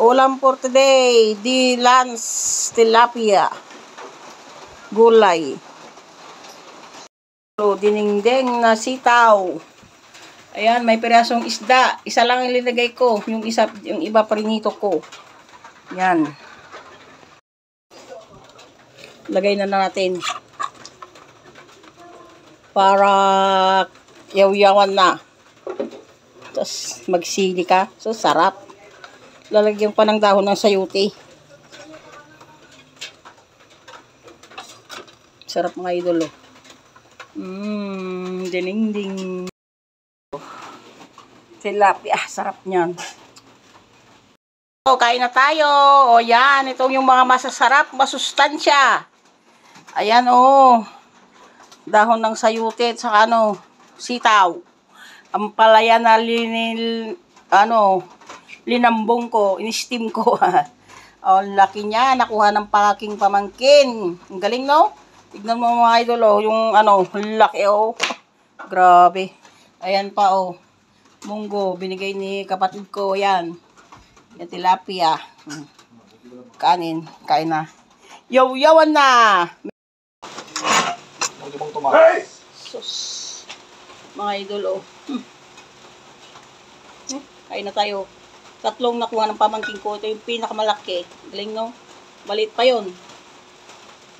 Ulam for today, di lance tilapia. Gulay. Dinengdeng na sitaw. Ayan, may pirasong isda. Isa lang ang linagay ko. Yung iba prinito ko. Yan. Lagay na natin. Para yaw-yawan na. Tapos magsili ka. So, sarap. Lalagyan pa ng dahon ng sayote. Sarap mga idol. Ding-ding. Tilapia. Sarap niyan. So, kain na tayo. O yan. Itong yung mga masasarap, masustansya. Ayan o. Dahon ng sayote at saka sitaw. Ang palaya na linambong ko, in-steam ko. Oh, laki niya, nakuha ng paking pamangkin. Ang galing, no? Tignan mo mga idol, yung laki, Grabe. Ayan pa, munggo, binigay ni kapatid ko, yan. Yung tilapia. Kain na. Yaw-yawan na! Hey! Sus. Mga idol, kain na tayo. Tatlong nakuha ng pamangkin ko. Ito yung pinakamalaki. Galing, no? Balit pa yun.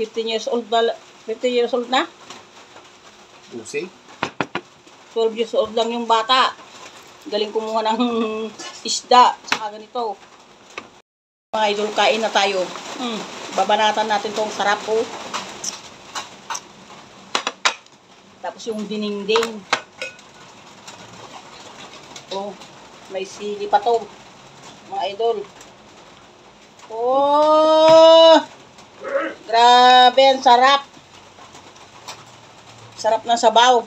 15 years old na? Usi? 12 years old lang yung bata. Galing kumuha ng isda. Saka ganito. Mga idol, kain na tayo. Babanatan natin tong sarap, Tapos yung dinengdeng. May sili pa to. Mga idol. Grabe, ang sarap. Sarap ng sabaw.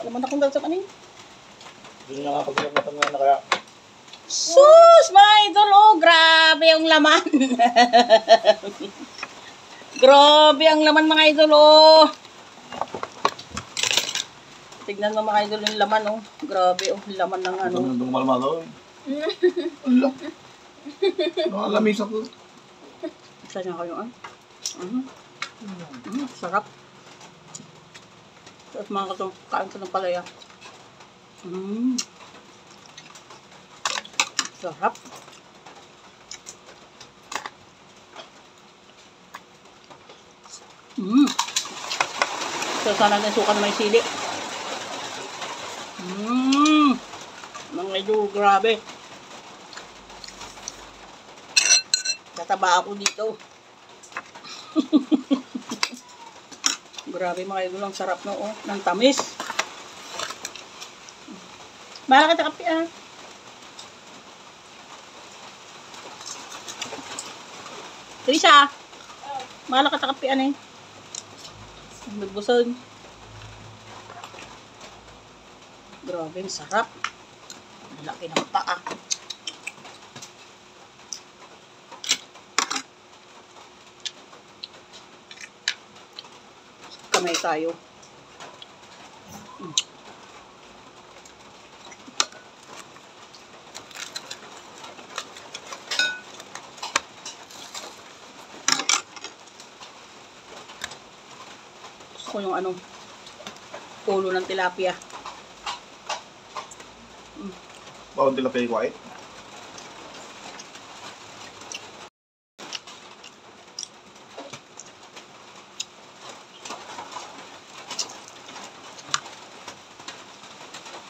Alam mo na kung gawin sa kanin? Hindi na nga pagkakataon na kaya. Sus, mga idol, grabe yung laman. Grabe ang laman, mga idol, Tignan mo mga idol yung laman, Grabe, laman ng Ito malama doon. Ala. Nakalamis ako. Saan niya kayo, sarap. Tapos mga katong kain ko ng palaya. Sarap. So, sana natin suka na may sili. Mga idol, grabe. Tataba ako dito. Grabe mga idol, ang sarap ng tamis. Mahal kita kape, Teresa, mahal kita kape, Nagbuson. Grabe, ang sarap. Laki ng paa. Kamay tayo. Gusto ko yung ulo ng tilapia. Bawang tilapia yung white.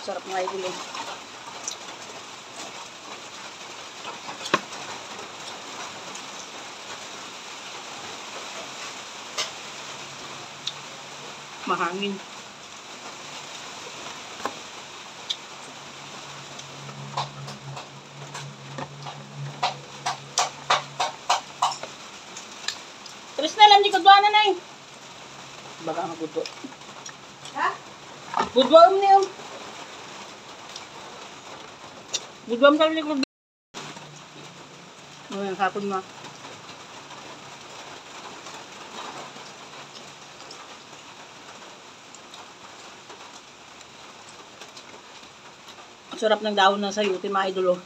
Sarap nga idol, Mahangin. Terus na lang di kudwana na Baga nga gudwa. Ha? Gudwa niyo. Gudwa kami ni gudwa. Ayan, hapon na. Sarap ng dahon ng sayote, mga idol, oh.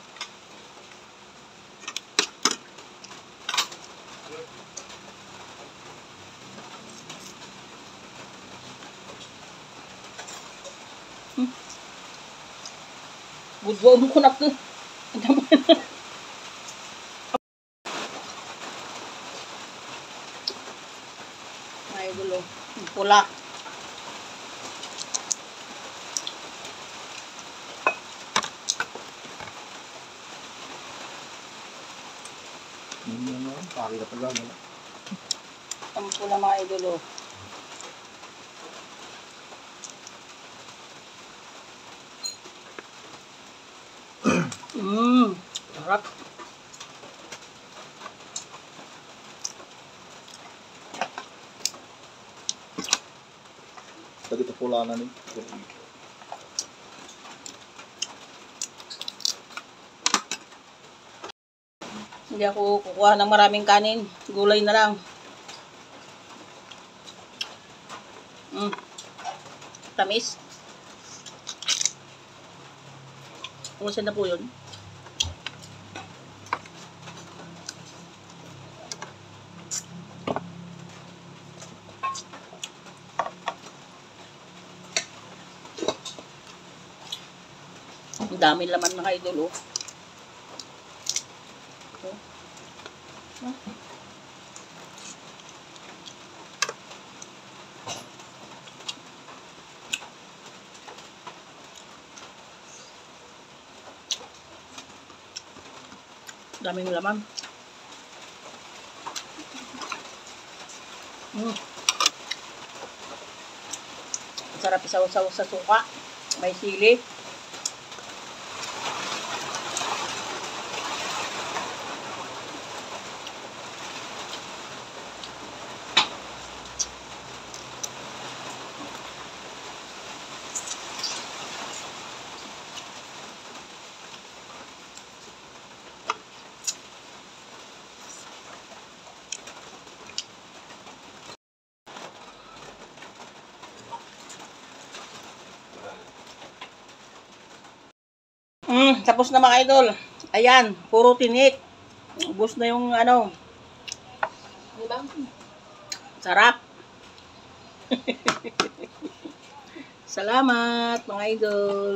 Budwa mo kunak to. Mga idol, oh. Pula. Paki ka talaga. Ang pula, mga idol, oh. Sarap. Tadi ito pula na rin. Hindi ako kukuha ng maraming kanin. Gulay na lang. Tamis. Kung saan na po yun? Ang daming laman, mga idol, oh. Daming laman. Sarap isaw-saw sa suka. May sili. Tapos na, mga idol. Ayan, puro tinik. Ubus na yung ano. Diba? Sarap. Salamat, mga idol.